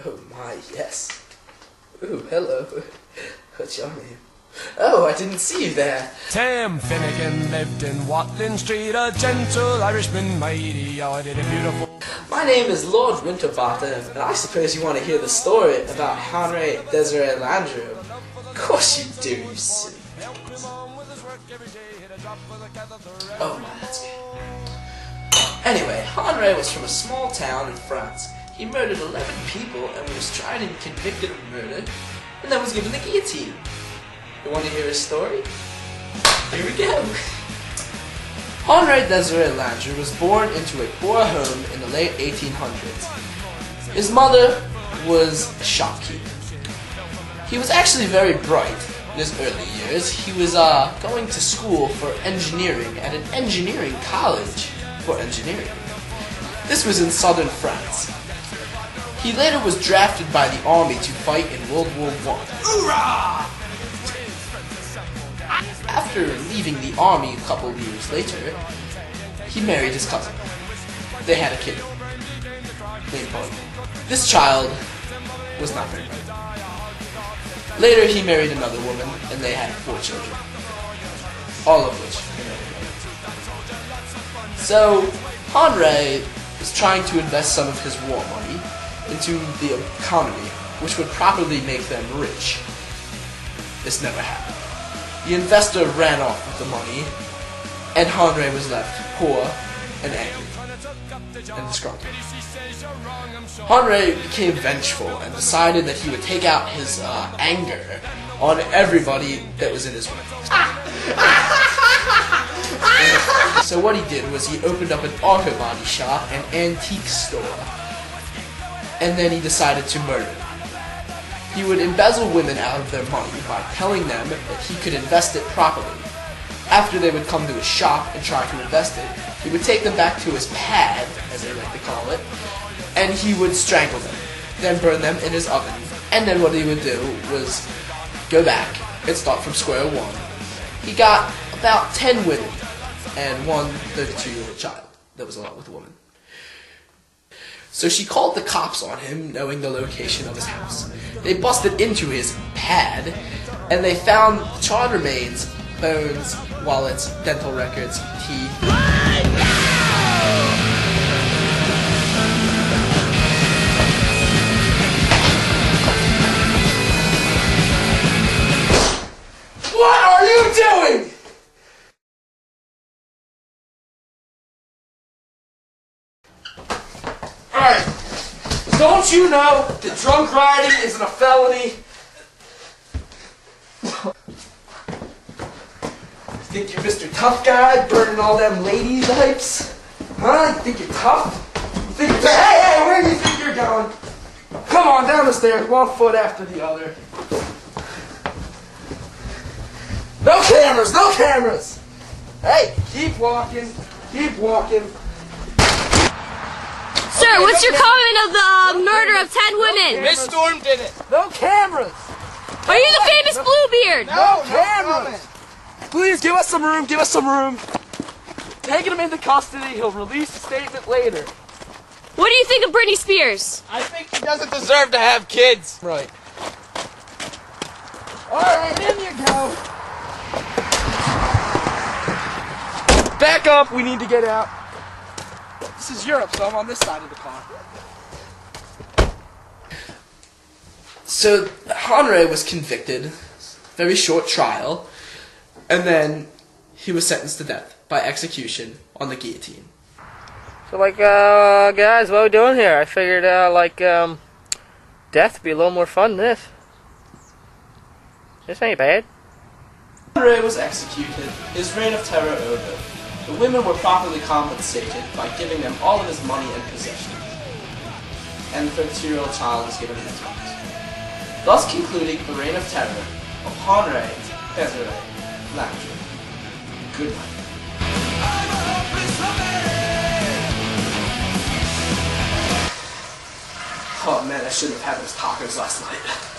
Oh my, yes. Ooh, hello. What's your name? Oh, I didn't see you there. Tim Finnegan lived in Watling Street, a gentle Irishman, mighty odd and beautiful. My name is Lord Winterbottom, and I suppose you want to hear the story about Henri Desiree Landru. Of course you do, you silly. Oh my, that's good. Anyway, Henri was from a small town in France. He murdered 11 people and was tried and convicted of murder, and then was given the guillotine. You want to hear his story? Here we go. Henri Desiree Landru was born into a poor home in the late 1800s. His mother was a shopkeeper. He was actually very bright in his early years. He was going to school for engineering at an engineering college for engineering. This was in southern France. He later was drafted by the army to fight in World War I. Hoorah! After leaving the army a couple of years later, he married his cousin. They had a kid named Bud. This child was not very bright. Later he married another woman and they had 4 children. All of which were never married. So Henri was trying to invest some of his war money into the economy, which would probably make them rich. This never happened. The investor ran off with the money, and Henri was left poor and angry and disgruntled. Henri became vengeful and decided that he would take out his anger on everybody that was in his way. So what he did was he opened up an auto body shop and antique store, and then he decided to murder them. He would embezzle women out of their money by telling them that he could invest it properly. After they would come to his shop and try to invest it, he would take them back to his pad, as they like to call it, and he would strangle them, then burn them in his oven. And then what he would do was go back and start from square one. He got about 10 women and one 32-year-old child. That was a lot with a woman. So she called the cops on him, knowing the location of his house. They busted into his pad, and they found chartermaids, bones, wallets, dental records, teeth. What are you doing? Alright, don't you know that drunk riding isn't a felony? Think you're Mr. Tough Guy, burning all them ladies' lips? Huh? You think you're tough? You think hey, where do you think you're going? Come on, down the stairs, one foot after the other. No cameras, no cameras! Hey, keep walking, keep walking. Sir, what's your comment of the murder of 10 women? Miss Storm did it. No cameras! Are you the famous Bluebeard? No cameras! Please, give us some room, give us some room. Taking him into custody, he'll release a statement later. What do you think of Britney Spears? I think she doesn't deserve to have kids. Right. Alright, in you go. Back up, we need to get out. This is Europe, so I'm on this side of the car. So, Henri was convicted, very short trial, and then he was sentenced to death by execution on the guillotine. So, guys, what are we doing here? I figured, death would be a little more fun than this. This ain't bad. Henri was executed, his reign of terror over. The women were properly compensated by giving them all of his money and possessions, and the 32-year-old child was given an Xbox, thus concluding the reign of terror of Henri Desiree Landru. Good night. Oh man, I shouldn't have had those tacos last night.